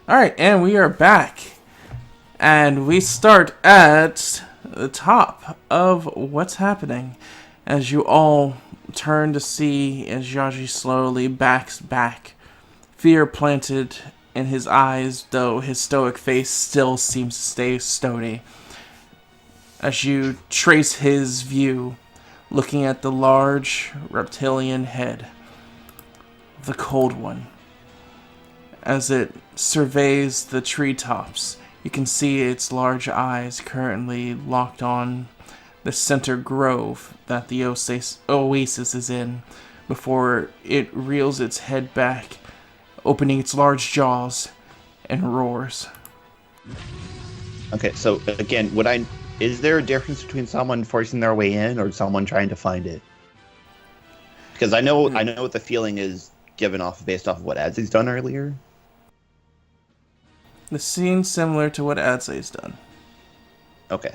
Alright, and we are back. And we start at the top of what's happening as you all turn to see as Yaji slowly backs back. Fear planted in his eyes, though his stoic face still seems to stay stony. As you trace his view, looking at the large reptilian head, the cold one. As it surveys the treetops, you can see its large eyes currently locked on the center grove that the oasis is in before it reels its head back, opening its large jaws and roars. Okay, so again, is there a difference between someone forcing their way in or someone trying to find it? Because I know what the feeling is based off of what Adzzy's done earlier. The scene's similar to what Adzay's done. Okay.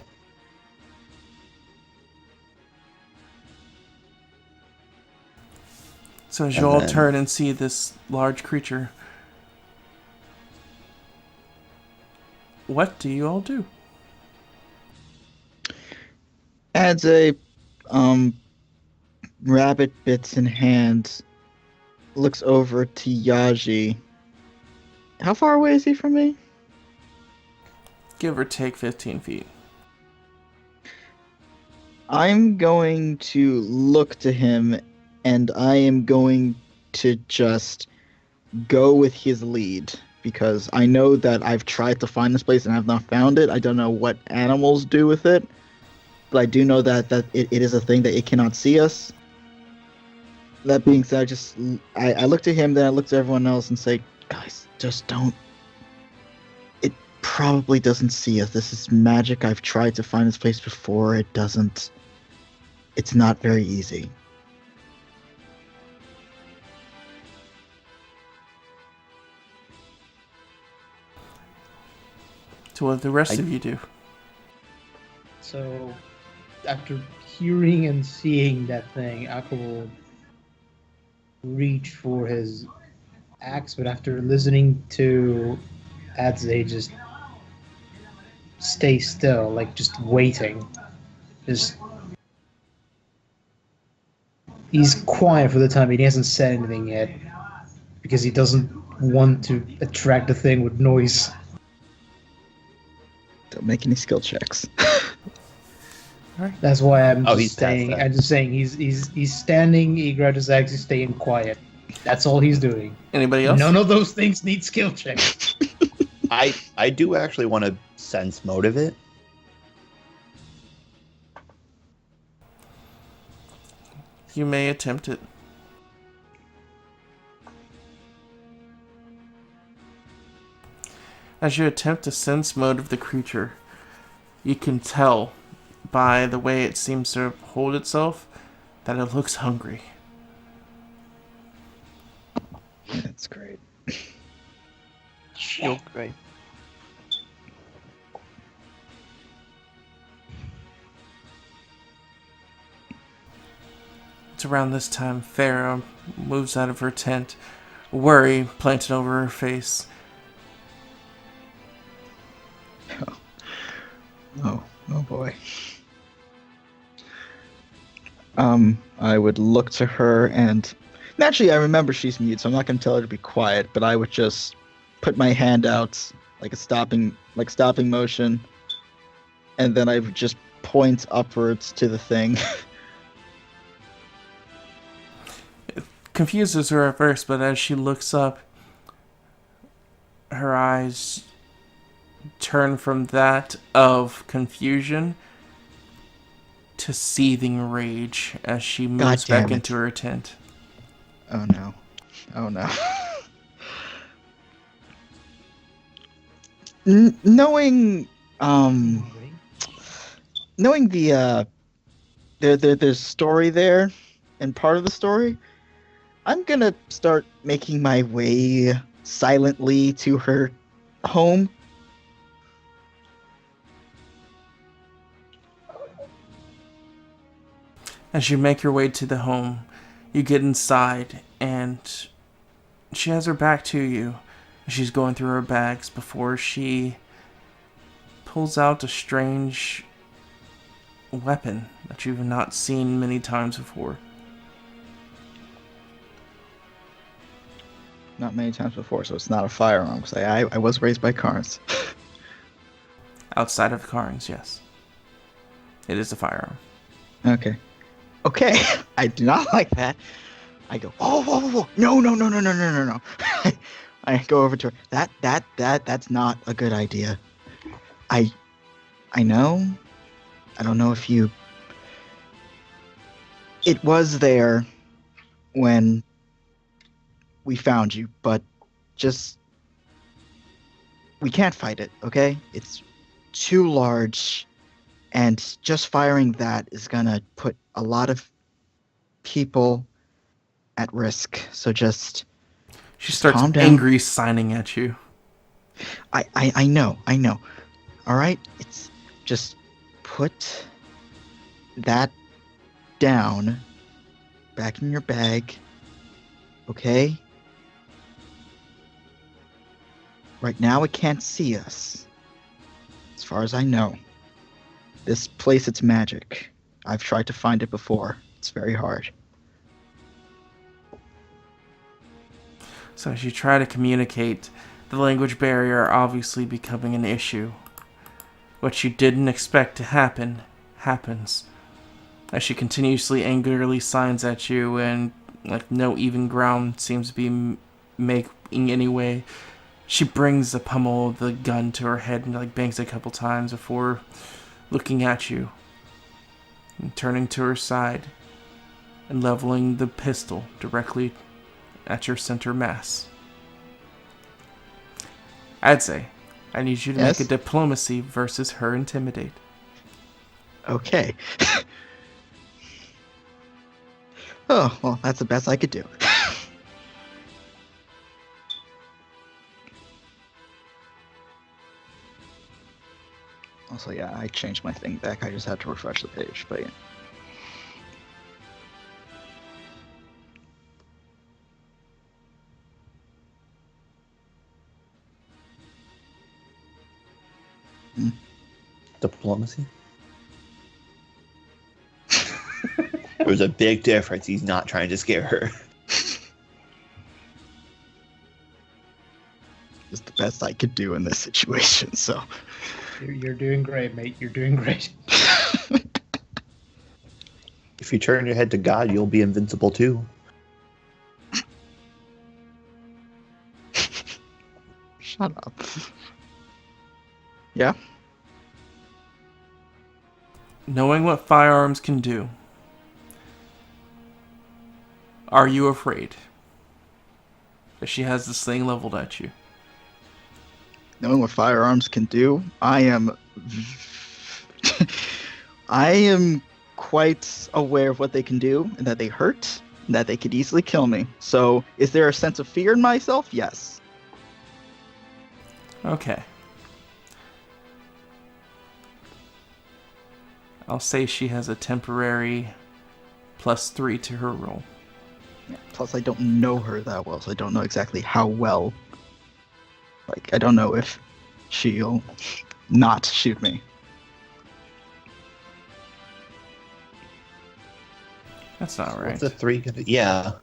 So as you all turn and see this large creature, what do you all do? Adzay, rabbit bits in hand, looks over to Yaji. How far away is he from me? Give or take 15 feet. I'm going to look to him, and I am going to just go with his lead, because I know that I've tried to find this place and I've not found it. I don't know what animals do with it, but I do know that it is a thing that it cannot see us. That being said, I look to him, then I look to everyone else and say, guys, just don't. It probably doesn't see us. This is magic. I've tried to find this place before. It doesn't. It's not very easy. So what the rest of you do? So, after hearing and seeing that thing, Akka will reach for his axe, but after listening to Adzay just stay still, like just waiting. He's quiet for the time being. He hasn't said anything yet because he doesn't want to attract the thing with noise. Don't make any skill checks. That's why I'm he's saying. past I'm just saying he's standing. He grabbed his axe. He's staying quiet. That's all he's doing. Anybody else? None of those things need skill checks. I do actually want to sense motive it. You may attempt it. As you attempt to sense motive the creature, you can tell by the way it seems to hold itself that it looks hungry. That's great. You're great. It's around this time Farah moves out of her tent, worry planted over her face. Oh boy. I would look to her and naturally I remember she's mute, so I'm not gonna tell her to be quiet, but I would just put my hand out like a stopping motion, and then I would just point upwards to the thing. It confuses her at first, but as she looks up, her eyes turn from that of confusion to seething rage as she moves back into her tent. Oh no. Knowing there's story there, and part of the story, I'm gonna start making my way silently to her home. As you make your way to the home, you get inside, and she has her back to you. She's going through her bags before she pulls out a strange weapon that you've not seen many times before. Not many times before, so it's not a firearm. Because I was raised by Karns. Outside of Karns, yes. It is a firearm. Okay. Okay. I do not like that. I go, whoa, whoa, whoa, no. I go over to her. That's not a good idea. I know. I don't know if you. It was there when we found you, but just we can't fight it, okay? It's too large, and just firing that is gonna put a lot of people at risk. So just She starts calm down. angry signing at you. I know. All right, it's just put that down back in your bag, okay? Right now it can't see us. As far as I know. This place, it's magic. I've tried to find it before. It's very hard. So as you try to communicate, the language barrier obviously becoming an issue. What you didn't expect to happen, happens. As she continuously angrily signs at you and like no even ground seems to be making any way, she brings the pummel of the gun to her head and like bangs a couple times before looking at you and turning to her side and leveling the pistol directly at your center mass. Adze, I need you to Yes? make a diplomacy versus her intimidate. Okay. Oh, well, that's the best I could do. Also, yeah, I changed my thing back. I just had to refresh the page, but yeah. Diplomacy? There's a big difference. He's not trying to scare her. It's the best I could do in this situation, so. You're doing great, mate. You're doing great. If you turn your head to God, you'll be invincible too. Shut up. Yeah? Knowing what firearms can do, are you afraid that she has this thing leveled at you? Knowing what firearms can do, I am quite aware of what they can do, and that they hurt, and that they could easily kill me. So, is there a sense of fear in myself? Yes. Okay. I'll say she has a temporary +3 to her roll. Yeah. Plus, I don't know her that well, so I don't know exactly how well. Like, I don't know if she'll not shoot me. That's not right. What's a 3 gonna? Yeah.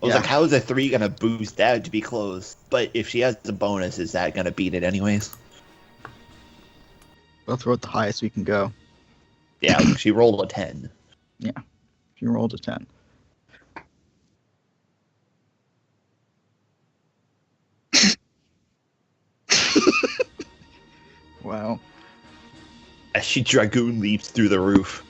I was Yeah. like, how is a 3 gonna boost that to be close? But if she has the bonus, is that gonna beat it anyways? We'll throw it the highest we can go. Yeah, she rolled a 10. Yeah. If you rolled a 10. Wow. As she dragoon leaps through the roof.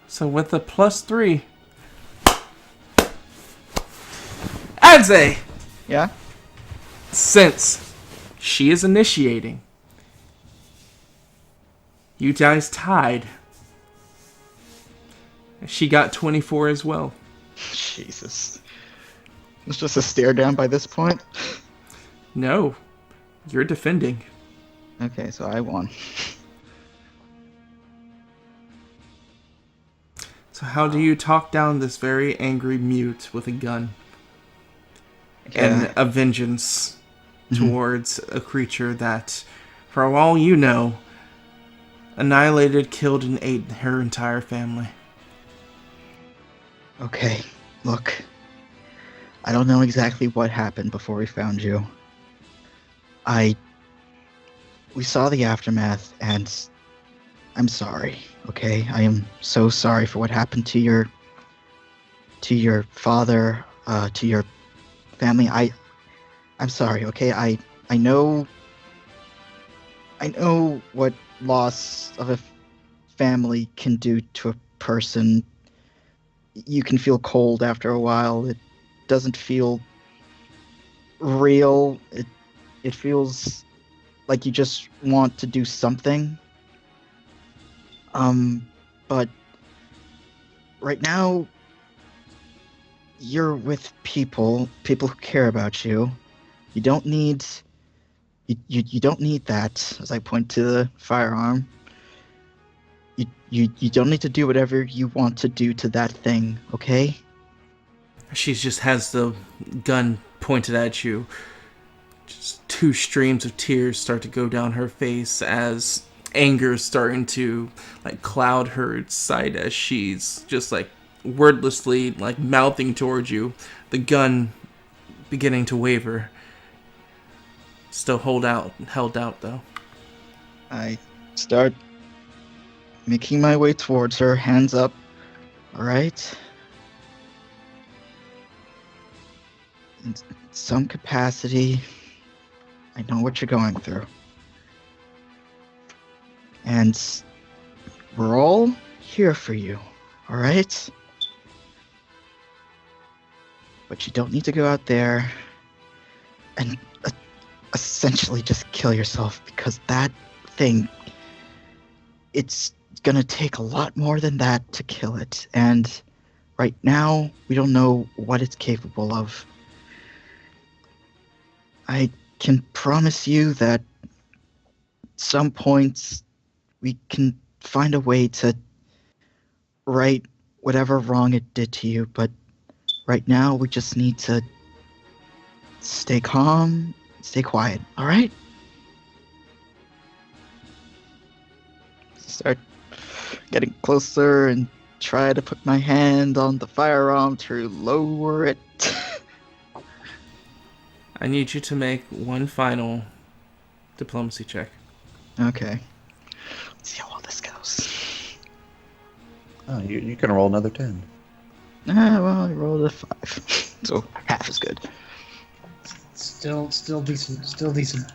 So with the +3, Adze, Yeah? since she is initiating, you guys tied. She got 24 as well. Jesus. It's just a stare down by this point? No, you're defending. Okay, so I won. So how do you talk down this very angry mute with a gun Yeah. and a vengeance towards a creature that, for all you know, annihilated, killed, and ate her entire family? Okay, look. I don't know exactly what happened before we found you. We saw the aftermath, and I'm sorry, okay? I am so sorry for what happened to your father, to your family. I'm sorry, okay? I know what loss of a family can do to a person. You can feel cold after a while. It doesn't feel real. It feels like you just want to do something. But right now you're with people who care about you. You don't need you don't need that, as I point to the firearm. You don't need to do whatever you want to do to that thing, okay? She just has the gun pointed at you. Just two streams of tears start to go down her face as anger is starting to like cloud her sight as she's just like wordlessly like mouthing towards you, the gun beginning to waver. Still held out though. I start making my way towards her, hands up. All right. In some capacity, I know what you're going through. And we're all here for you, all right? But you don't need to go out there and essentially just kill yourself, because that thing, it's gonna take a lot more than that to kill it. And right now, we don't know what it's capable of. I can promise you that at some points we can find a way to right whatever wrong it did to you, but right now we just need to stay calm, stay quiet, all right? Start getting closer and try to put my hand on the firearm to lower it. I need you to make one final diplomacy check. Okay. Let's see how well this goes. Oh, you can roll another 10. Well, I rolled a 5. So half is good. Still decent. Still decent.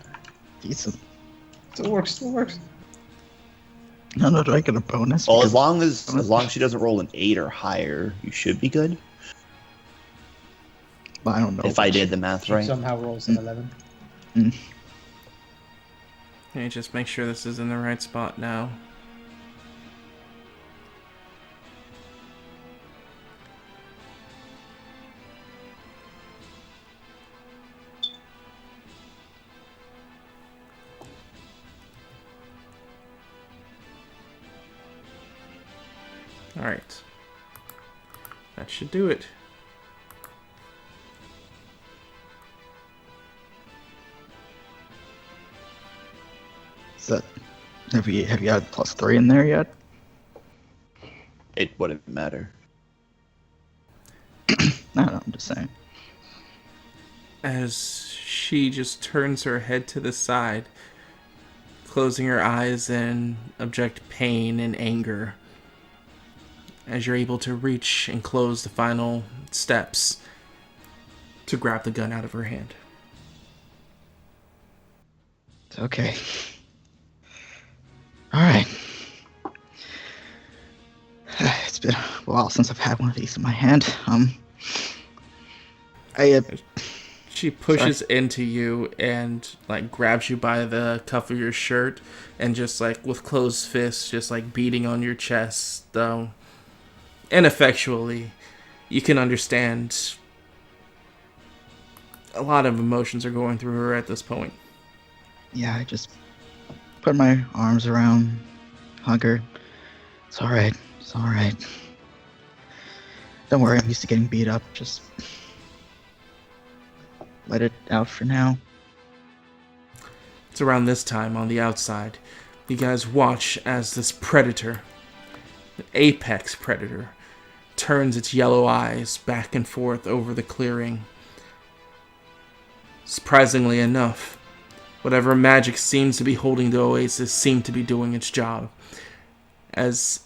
Decent. Still works. No, do I get a bonus? Well, Because- as long as she doesn't roll an 8 or higher, you should be good. I don't know. If I did the math She right. somehow rolls an 11. Let me just make sure this is in the right spot now. Alright. That should do it. Is that, have you had +3 in there yet? It wouldn't matter. No, I'm just saying. As she just turns her head to the side, closing her eyes in abject pain and anger, as you're able to reach and close the final steps to grab the gun out of her hand. Okay. Alright. It's been a while since I've had one of these in my hand. She pushes into you and like grabs you by the cuff of your shirt and just like with closed fists just like beating on your chest, though ineffectually. You can understand a lot of emotions are going through her at this point. Yeah, I just put my arms around, hug her. It's alright. Don't worry, I'm used to getting beat up. Just let it out for now. It's around this time on the outside. You guys watch as this predator, the apex predator, turns its yellow eyes back and forth over the clearing. Surprisingly enough, whatever magic seems to be holding the oasis seemed to be doing its job, as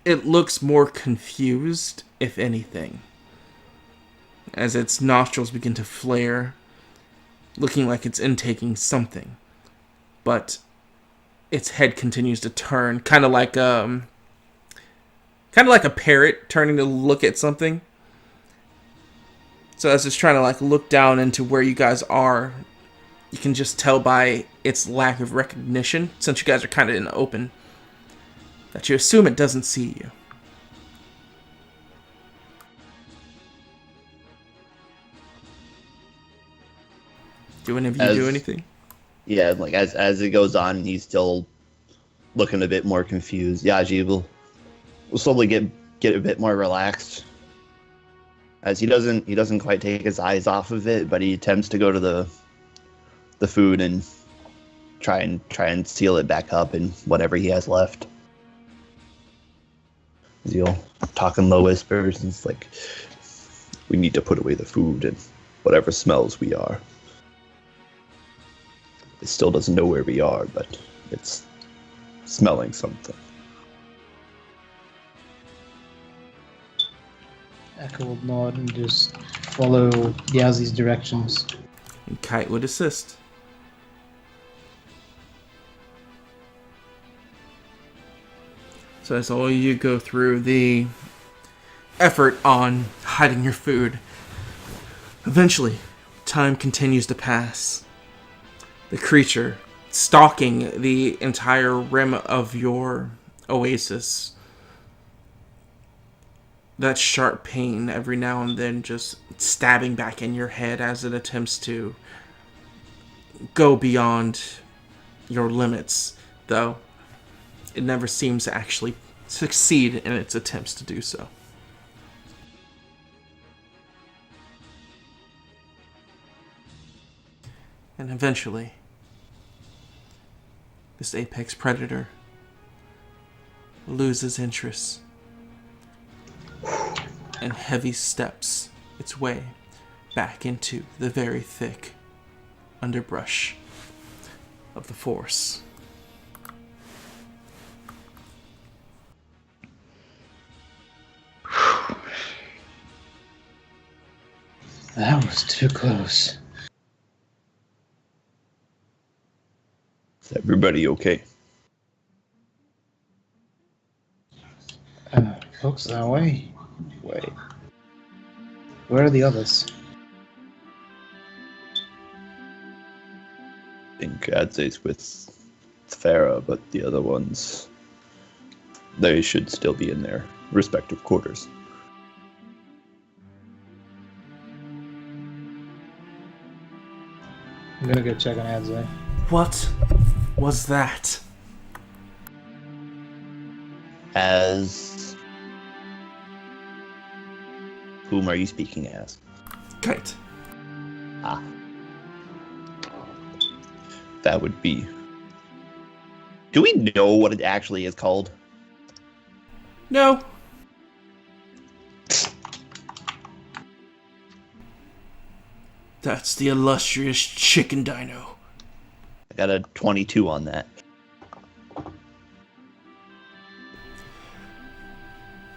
it looks more confused, if anything, as its nostrils begin to flare, looking like it's intaking something, but its head continues to turn, kind of like a parrot turning to look at something. So as it's trying to like look down into where you guys are, you can just tell by its lack of recognition, since you guys are kind of in the open, that you assume it doesn't see you. Do any of you do anything? Yeah, like as it goes on, and he's still looking a bit more confused. Yaji will slowly get a bit more relaxed, as he doesn't quite take his eyes off of it, but he attempts to go to the food and try and seal it back up in whatever he has left. He'll talk in low whispers, and it's like, we need to put away the food and whatever smells we are. It still doesn't know where we are, but it's smelling something. Echo will nod and just follow Yazi's directions. And Kite would assist. So as all you go through the effort on hiding your food, eventually, time continues to pass. The creature stalking the entire rim of your oasis, that sharp pain every now and then just stabbing back in your head as it attempts to go beyond your limits, though it never seems to actually succeed in its attempts to do so. And eventually, this apex predator loses interest and heavy steps its way back into the very thick underbrush of the forest. That was too close. Is everybody okay? Looks that way. Wait. Where are the others? I think Adzay's with Farah, but the other ones, they should still be in their respective quarters. I'm gonna go check on Adzay. What was that? As whom are you speaking as? Kite. Ah. That would be... Do we know what it actually is called? No. That's the illustrious chicken dino. I got a 22 on that.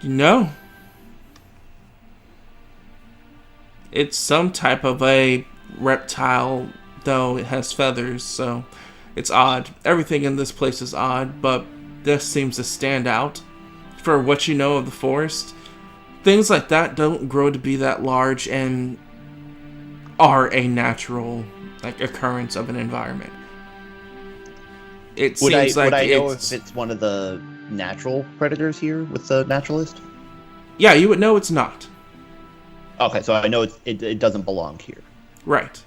No. It's some type of a reptile, though it has feathers, so it's odd. Everything in this place is odd, but this seems to stand out. For what you know of the forest, things like that don't grow to be that large and are a natural occurrence of an environment. It Would seems like I know if it's one of the natural predators here with the naturalist? Yeah, you would know it's not. Okay, so I know it doesn't belong here. Right.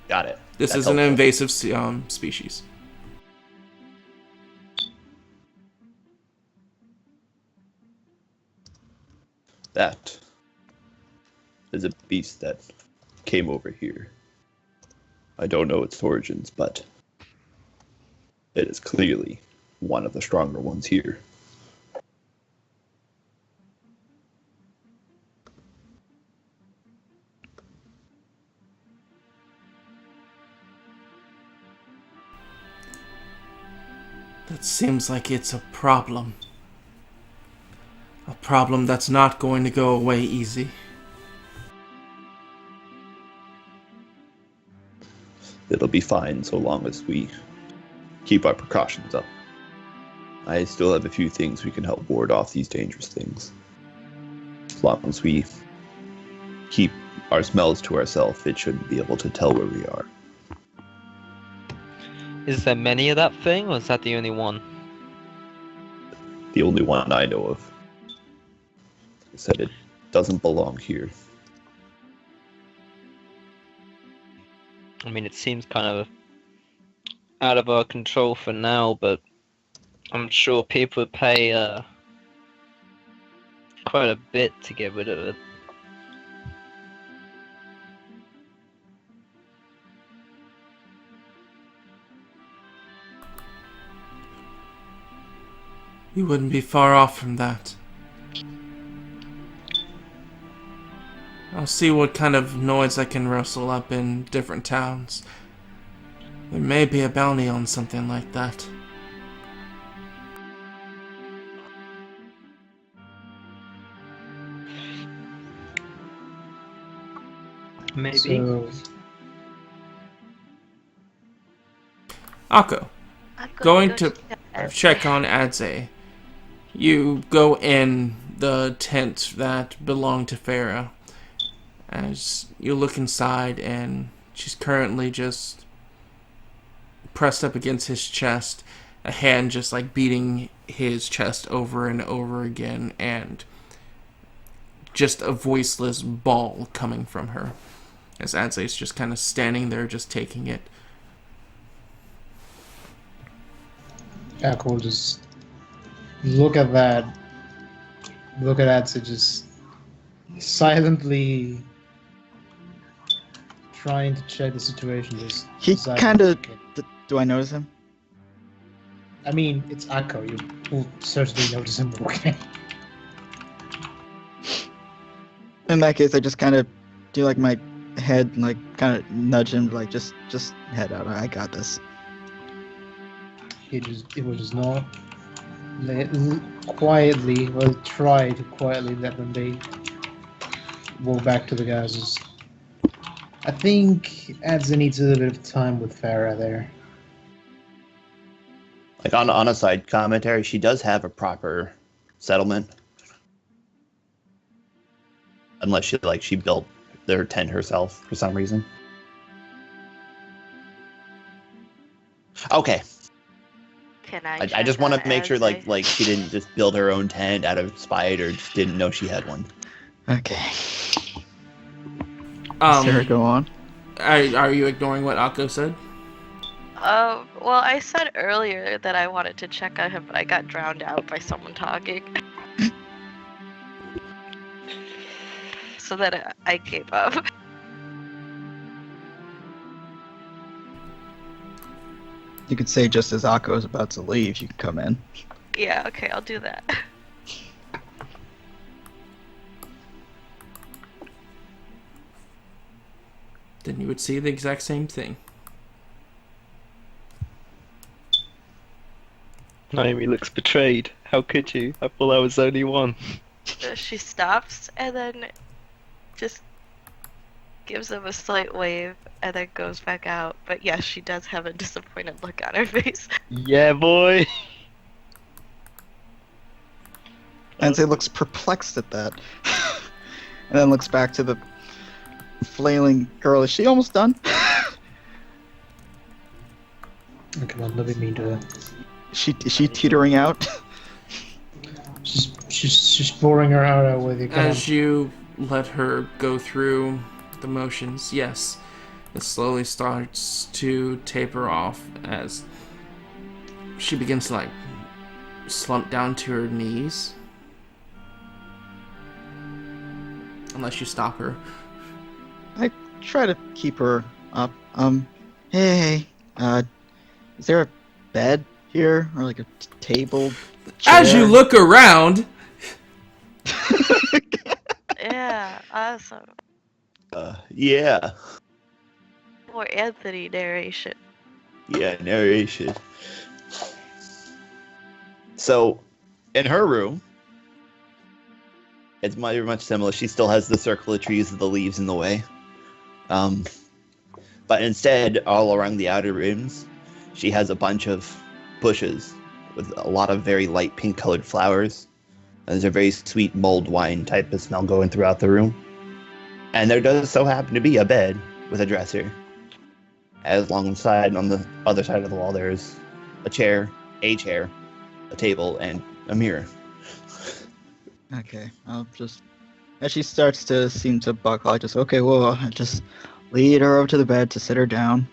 Got it. This That's is an helpful. invasive species. That is a beast that came over here. I don't know its origins, but it is clearly one of the stronger ones here. That seems like it's a problem. A problem that's not going to go away easy. It'll be fine so long as we keep our precautions up. I still have a few things we can help ward off these dangerous things. As long as we keep our smells to ourselves, it shouldn't be able to tell where we are. Is there many of that thing, or is that the only one? The only one I know of. I said it doesn't belong here. I mean, it seems kind of out of our control for now, but I'm sure people would pay quite a bit to get rid of it. You wouldn't be far off from that. I'll see what kind of noise I can rustle up in different towns. There may be a bounty on something like that. Maybe. So, Akko, I'm going to check check on Adze. You go in the tent that belonged to Farah. As you look inside, and she's currently just pressed up against his chest, a hand just like beating his chest over and over again, and just a voiceless bawl coming from her. As Adze's just kind of standing there, just taking it. Jack will just look at that. Look at Adsa just silently trying to check the situation. Just He decide- kind of. okay. Do I notice him? I mean, it's Akko. You will certainly notice him walking. In that case, I just kind of do like my head, and, like kind of nudge him, like just head out. I got this. It will just not quietly, well, try to quietly let them be. Walk back to the guys. I think Adza needs a little bit of time with Farah there. Like on a side commentary, she does have a proper settlement. Unless she built their tent herself for some reason. Okay. Can I? I check just want on to make sure Adze? like she didn't just build her own tent out of spite or just didn't know she had one. Okay. Sarah, go on. Are you ignoring what Akko said? Well, I said earlier that I wanted to check on him, but I got drowned out by someone talking. So then I gave up. You could say just as Akko is about to leave, you can come in. Yeah, okay, I'll do that. Then you would see the exact same thing. Naomi looks betrayed. How could you? I thought I was the only one. She stops and then just gives him a slight wave and then goes back out. But yes, she does have a disappointed look on her face. Yeah, boy. Anze looks perplexed at that. And then looks back to the flailing girl. Is she almost done? Come on, let me mean to her. Is she teetering out? She's pouring her heart out with you. Come on. As you let her go through the motions, yes, it slowly starts to taper off as she begins to slump down to her knees. unless you stop her. I try to keep her up. Hey, is there a bed here or like a table? As you Chair? look around, Yeah, awesome. Yeah. More Anthony narration. Yeah, narration. So, in her room, it's very much similar. She still has the circle of trees with the leaves in the way. But instead, all around the outer rims, she has a bunch of bushes with a lot of very light pink-colored flowers. There's a very sweet mulled wine type of smell going throughout the room. And there does so happen to be a bed with a dresser. Alongside, on the other side of the wall, there's a chair, a table, and a mirror. Okay, I'll just. As she starts to seem to buckle, I just, okay, well, I just lead her over to the bed to sit her down.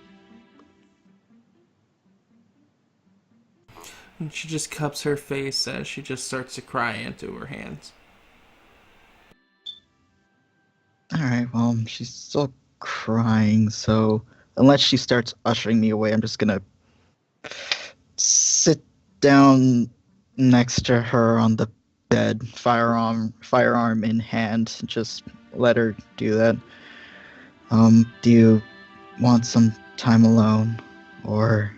and she just cups her face as she just starts to cry into her hands. Alright, well, she's still crying, so unless she starts ushering me away, I'm just gonna sit down next to her on the bed, firearm in hand, just let her do that. Do you want some time alone, or...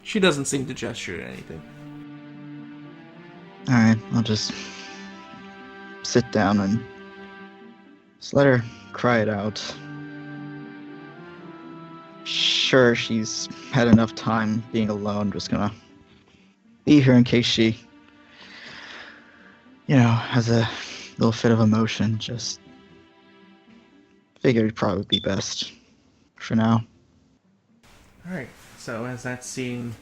She doesn't seem to gesture at anything. Alright, I'll just sit down and just let her cry it out. Sure, she's had enough time being alone. Just gonna be here in case she, has a little fit of emotion. Just figured it'd probably be best for now. Alright, so as that scene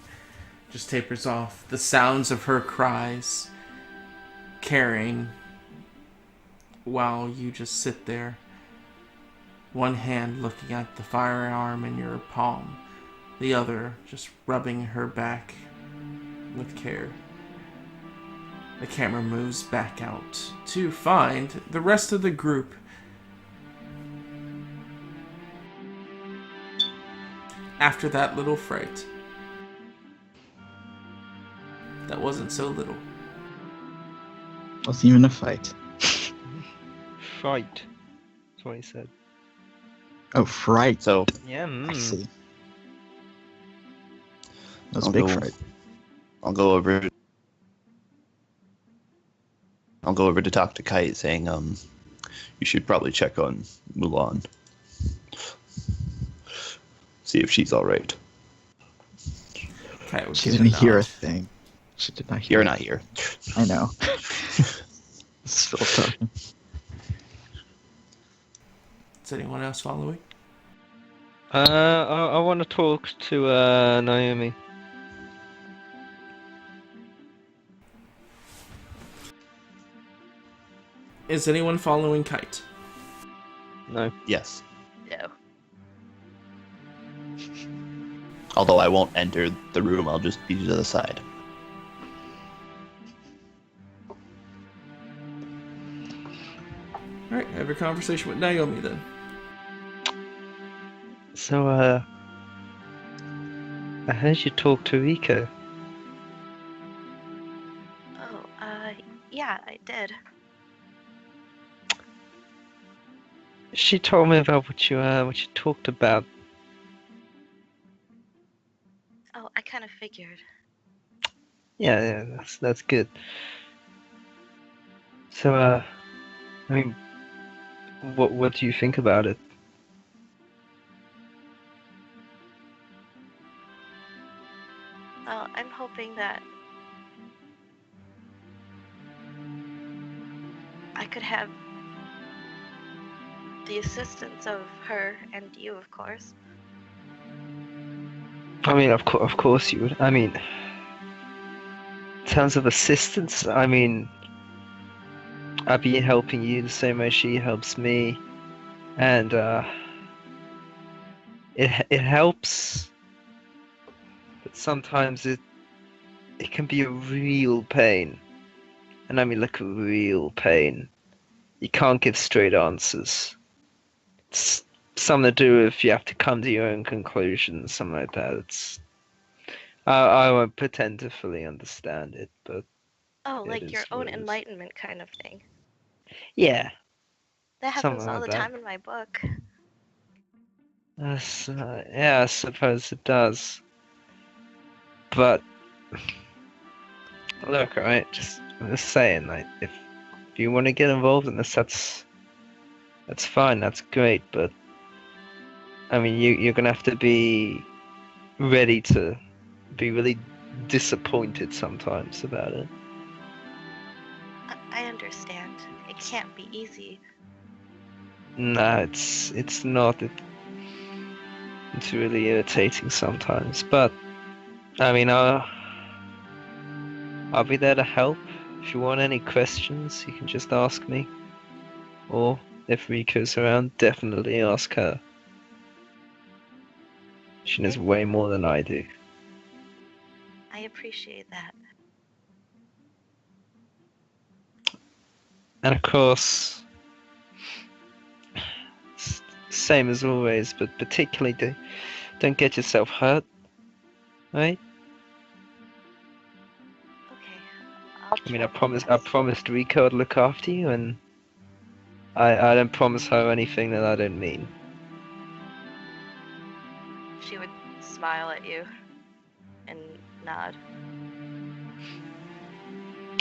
just tapers off, the sounds of her cries carrying while you just sit there, one hand looking at the firearm in your palm, the other just rubbing her back with care. The camera moves back out to find the rest of the group. After that little fright. That wasn't so little. Wasn't even a fight. Fright. That's what he said. Oh, fright. So, Yeah. I see. That was I'll big go- fright. I'll go over to talk to Kite, saying, you should probably check on Mulan. See if she's alright. Okay, She didn't hear a thing. She did not hear. You're not here. I know. Still talking. Is anyone else following? I want to talk to Naomi. Is anyone following Kite? No. Yes. No. Although I won't enter the room, I'll just be to the side. Alright, have a conversation with Naomi then. So, I heard you talk to Rico. Oh, yeah, I did. She told me about what you talked about. Oh, I kind of figured. Yeah, that's good. So, I mean, what do you think about it? Well, I'm hoping that I could have the assistance of her and you, of course. I mean, of course you would. I mean, in terms of assistance, I mean, I've been helping you the same way she helps me, and it helps, but sometimes it can be a real pain, and I mean like a real pain. You can't give straight answers. It's something to do with you have to come to your own conclusions, something like that. I won't pretend to fully understand it, but Oh, it like is your what own it is. enlightenment kind of thing. Yeah, That happens something all like the that. time in my book. Yeah, I suppose it does. But look, right, I'm just saying, like, if you want to get involved in this, that's fine, that's great. But I mean, you're gonna have to be ready to be really disappointed sometimes about it. I understand. It can't be easy. No, it's not. It's really irritating sometimes. But I mean, I'll be there to help. If you want any questions, you can just ask me. Or if Riko's around, definitely ask her. She knows way more than I do. I appreciate that. And of course, same as always, but particularly don't get yourself hurt, right? Okay. I'll I mean, I try my best. promised Rico I'd look after you, and I don't promise her anything that I don't mean. She would smile at you and nod.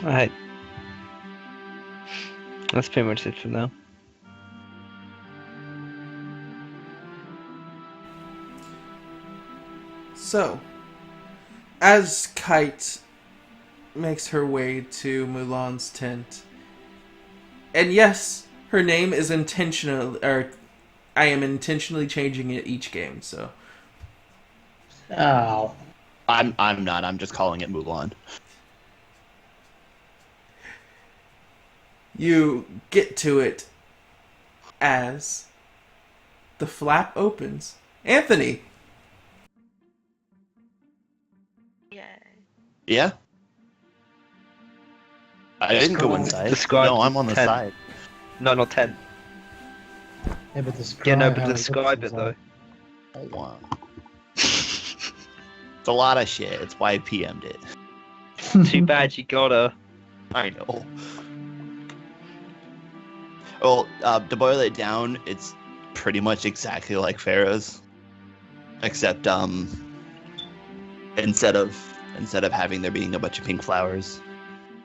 Alright. That's pretty much it for now. So, as Kite makes her way to Mulan's tent, and yes, her name is intentional, or I am intentionally changing it each game. So Oh. I'm not. I'm just calling it Mulan. you get to it as the flap opens. Anthony, Yeah. Yeah. I didn't go inside. Describe No, the I'm on the tent. side. No, not 10. Yeah, but describe Yeah, no, how but he looks describe it though. inside. Oh, wow. It's a lot of shit. It's why I PM'd it. Too bad you got her. I know. Well, to boil it down, it's pretty much exactly like Pharaoh's, except instead of having there being a bunch of pink flowers,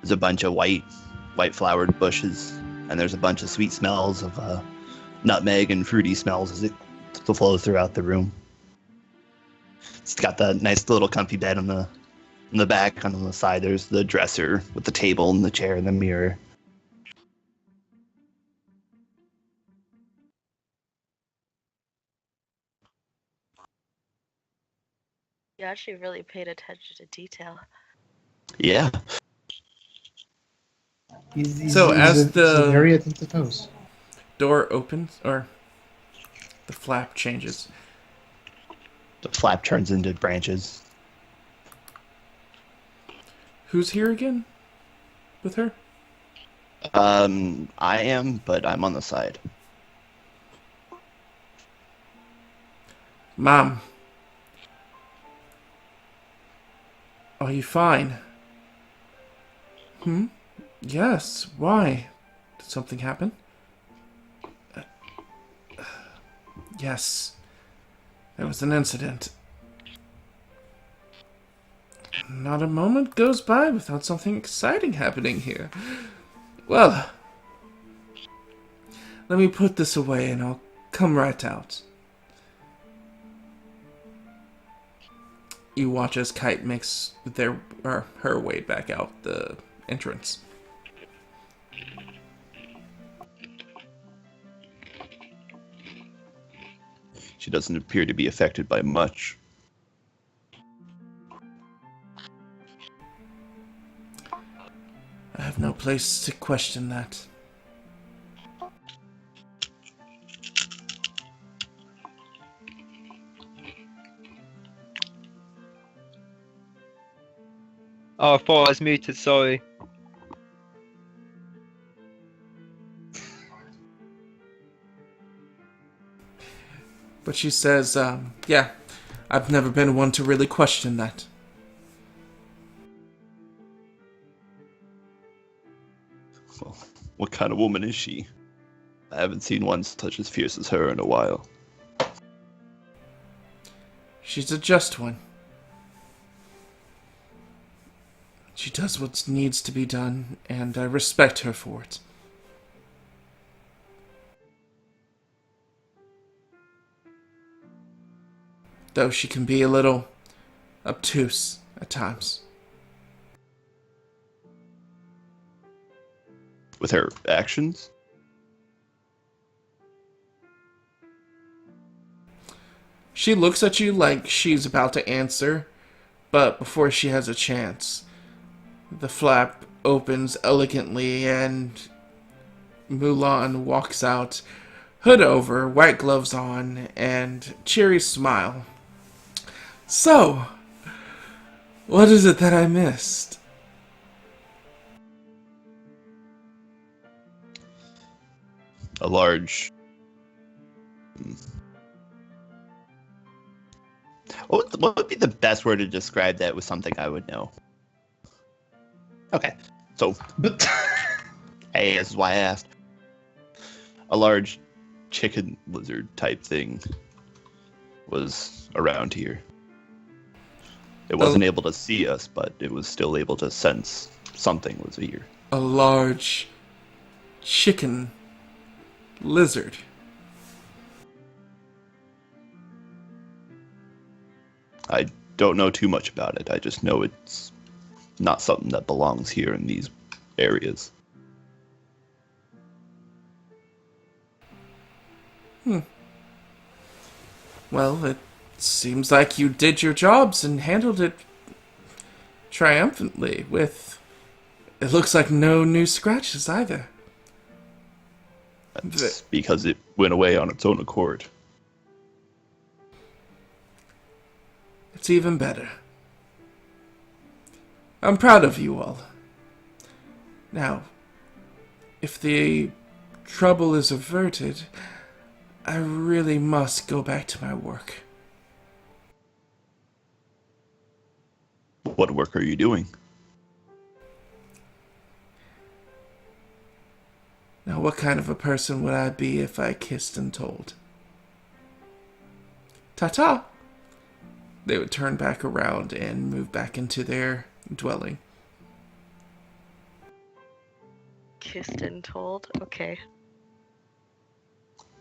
there's a bunch of white flowered bushes, and there's a bunch of sweet smells of nutmeg and fruity smells as it flows throughout the room. It's got the nice little comfy bed on the back. On the side, there's the dresser with the table and the chair and the mirror. You actually really paid attention to detail. Yeah. So, as he's a the- very attentive host. door opens, or the flap changes. The flap turns into branches. Who's here again? With her? I am, but I'm on the side. Mom. Are you fine? Yes, why? Did something happen? Yes. There was an incident. Not a moment goes by without something exciting happening here. Well, let me put this away and I'll come right out. You watch as Kite makes her way back out the entrance. She doesn't appear to be affected by much. I have no place to question that. Oh, I thought I was muted, sorry. But she says, yeah, I've never been one to really question that. Well, what kind of woman is she? I haven't seen one such as fierce as her in a while. She's a just one. She does what needs to be done, and I respect her for it. Though she can be a little obtuse at times. With her actions? She looks at you like she's about to answer, but before she has a chance, the flap opens elegantly and Mulan walks out, hood over, white gloves on, and cheery smile. So, what is it that I missed? A large... What would be the best word to describe that with something I would know? Okay, so... hey, this is why I asked. A large chicken lizard type thing was around here. It wasn't able to see us, but it was still able to sense something was here. A large chicken lizard. I don't know too much about it. I just know it's not something that belongs here in these areas. Well, it seems like you did your jobs and handled it triumphantly with, it looks like no new scratches either. That's because it went away on its own accord. It's even better. I'm proud of you all. Now, if the trouble is averted, I really must go back to my work. What work are you doing? Now, what kind of a person would I be if I kissed and told? Ta-ta! They would turn back around and move back into their dwelling. Kissed and told. Okay.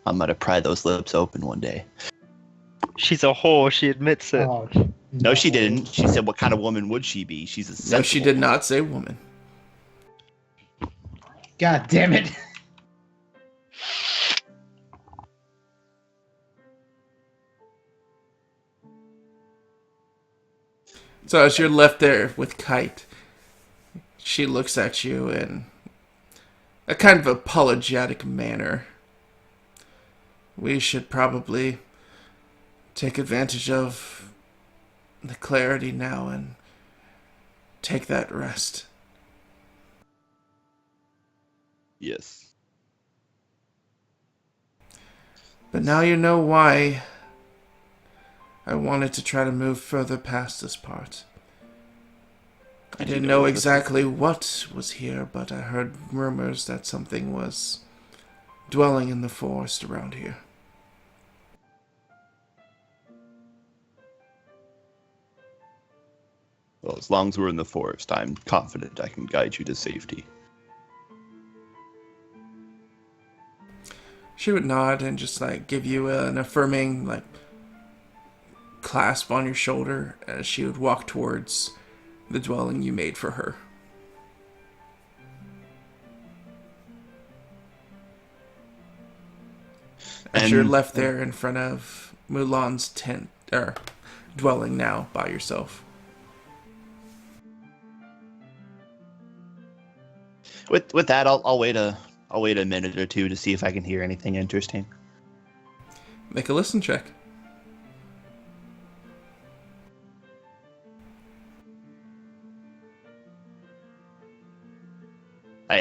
I'm gonna pry those lips open one day. She's a whore, she admits it. Oh, No, she didn't. She said, what kind of woman would she be? She's a sensible No, she did not say woman. God damn it. So as you're left there with Kite, she looks at you in a kind of apologetic manner. We should probably take advantage of the clarity now and take that rest. Yes. But now you know why I wanted to try to move further past this part. I didn't know exactly what was here, but I heard rumors that something was dwelling in the forest around here. Well, as long as we're in the forest, I'm confident I can guide you to safety. She would nod and just give you an affirming clasp on your shoulder as she would walk towards the dwelling you made for her. As you're left there in front of Mulan's tent or dwelling now by yourself. With that, I'll wait a minute or two to see if I can hear anything interesting. Make a listen check.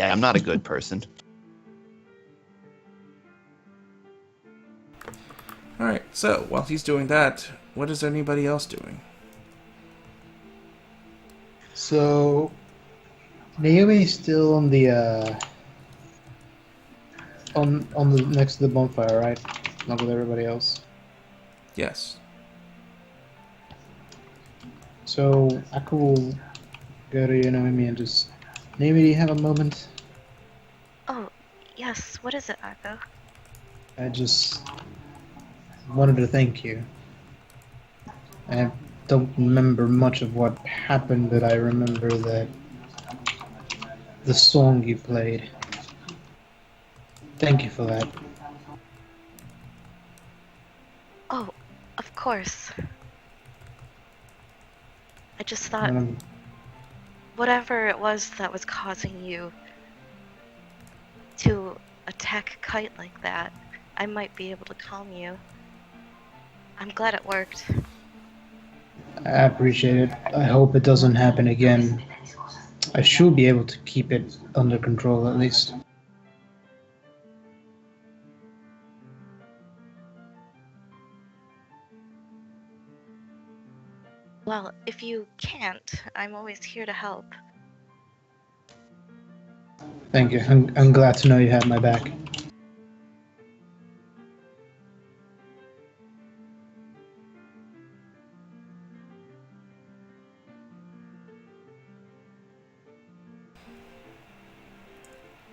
I'm not a good person. Alright, so while he's doing that, what is anybody else doing? So, Naomi's still on the on the next to the bonfire, right? Not with everybody else. Yes. So Aku will go to Naomi and just, Naomi, do you have a moment? Oh, yes. What is it, Akko? I just wanted to thank you. I don't remember much of what happened, but I remember that the song you played. Thank you for that. Oh, of course. I just thought Um, whatever it was that was causing you to attack Kite like that, I might be able to calm you. I'm glad it worked. I appreciate it. I hope it doesn't happen again. I should be able to keep it under control at least. Well, if you can't, I'm always here to help. Thank you. I'm glad to know you have my back.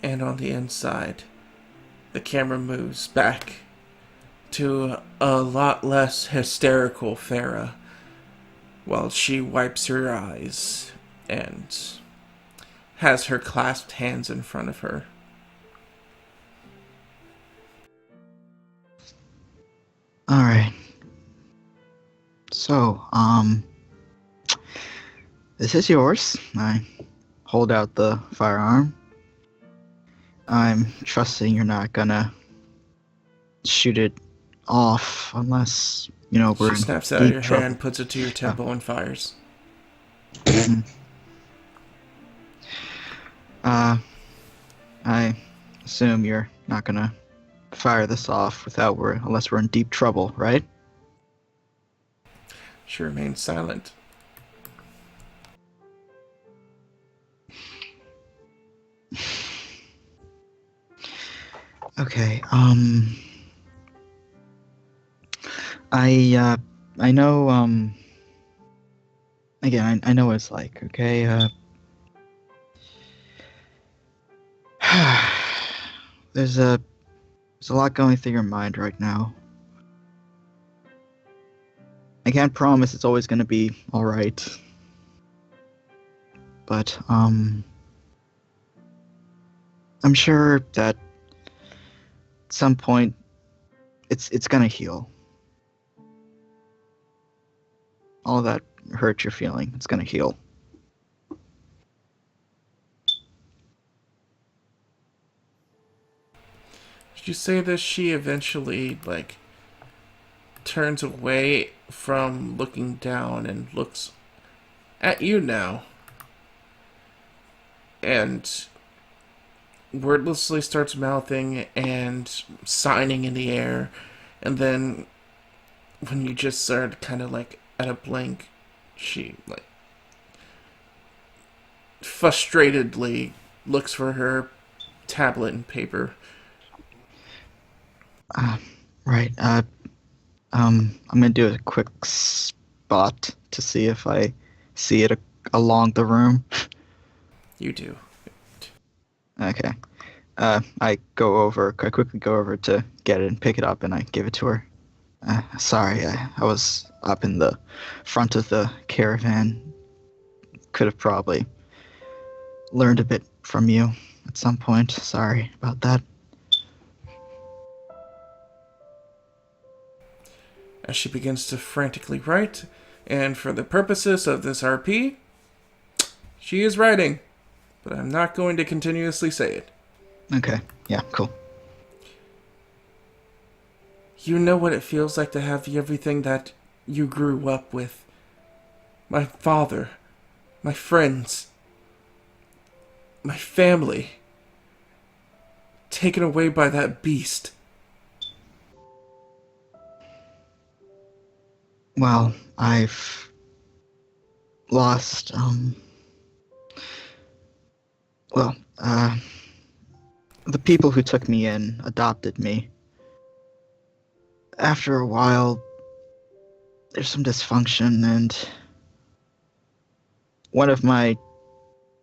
And on the inside, the camera moves back to a lot less hysterical Farah while she wipes her eyes and has her clasped hands in front of her. Alright. So, this is yours. I hold out the firearm. I'm trusting you're not gonna shoot it off unless, we're She in snaps it out of deep your trouble. hand, puts it to your temple, and fires. Mhm. I assume you're not gonna fire this off unless we're in deep trouble, right? She remains silent. Okay, I know, again, I know what it's like, okay, there's a lot going through your mind right now. I can't promise it's always gonna be alright. But, I'm sure that at some point it's gonna heal. All that hurt you're feeling, it's gonna heal. Did you say that she eventually, turns away from looking down and looks at you now? And wordlessly starts mouthing and signing in the air. And then, when you just started kind of at a blink, she, frustratedly looks for her tablet and paper. Right, I'm gonna do a quick spot to see if I see it along the room. You do. Okay. I quickly go over to get it and pick it up, and I give it to her. Sorry, I was up in the front of the caravan. Could have probably learned a bit from you at some point. Sorry about that. As she begins to frantically write, and for the purposes of this RP, she is writing, but I'm not going to continuously say it. Okay, yeah, cool. You know what it feels like to have everything that you grew up with. My father, my friends, my family. taken away by that beast. Well, I've lost, well, the people who took me in adopted me. After a while, there's some dysfunction, and one of my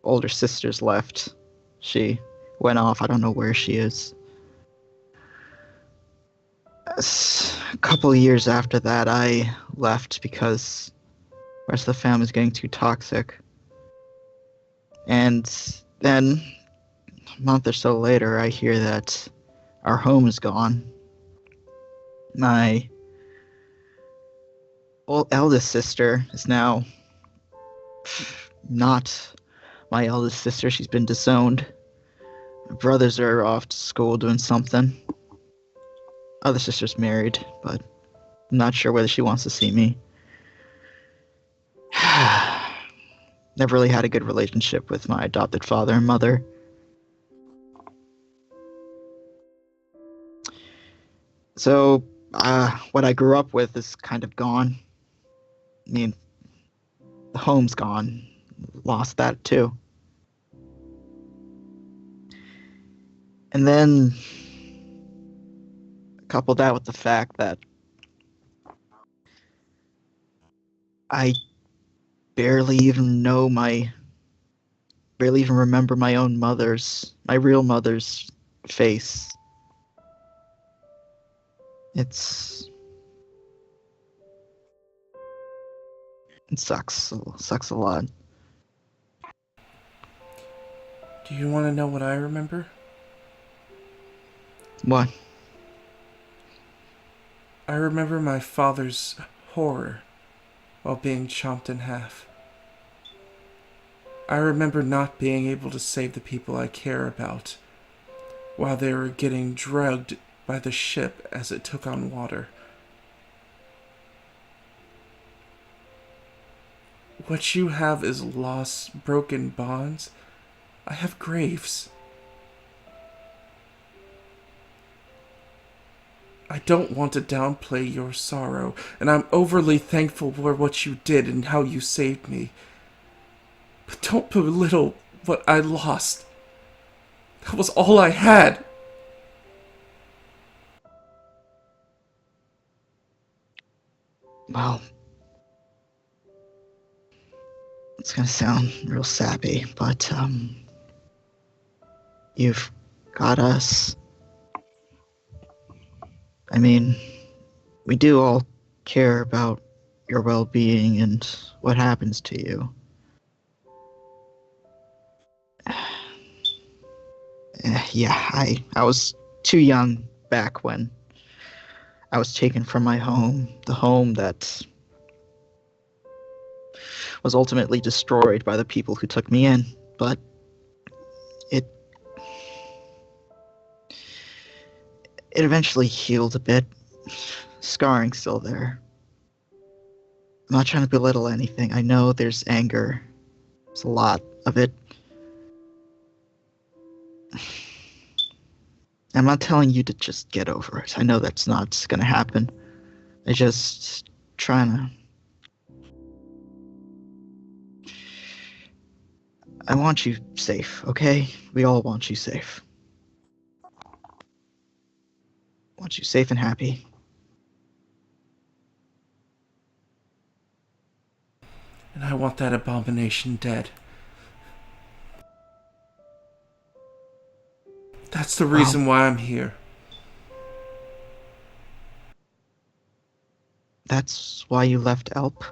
older sisters left. She went off. I don't know where she is. A couple of years after that, I left because the rest of the family was getting too toxic. And then, a month or so later, I hear that our home is gone. My eldest sister is now not my eldest sister. She's been disowned. My brothers are off to school doing something. Other sister's married, but I'm not sure whether she wants to see me. Never really had a good relationship with my adopted father and mother. So, what I grew up with is kind of gone. I mean, the home's gone. Lost that too. And then, couple that with the fact that I barely even remember my real mother's face. It sucks a lot. Do you want to know what I remember? What? I remember my father's horror while being chomped in half. I remember not being able to save the people I care about while they were getting drugged by the ship as it took on water. What you have is lost, broken bonds. I have graves. I don't want to downplay your sorrow, and I'm overly thankful for what you did and how you saved me. But don't belittle what I lost. That was all I had. Well, it's gonna sound real sappy, but, you've got us. I mean, we do all care about your well-being and what happens to you. Yeah, I was too young back when I was taken from my home, the home that was ultimately destroyed by the people who took me in, but it eventually healed a bit. Scarring's still there. I'm not trying to belittle anything. I know there's anger. There's a lot of it. I'm not telling you to just get over it. I know that's not gonna happen. I just trying to... I want you safe, okay? We all want you safe. Want you safe and happy. And I want that abomination dead. That's the reason why I'm here. That's why you left Elp?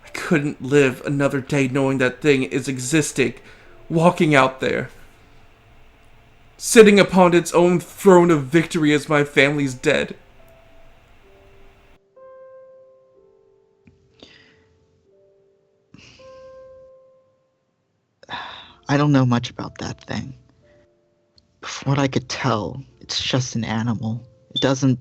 I couldn't live another day knowing that thing is existing, walking out there, sitting upon its own throne of victory as my family's dead. I don't know much about that thing. From what I could tell, it's just an animal. It doesn't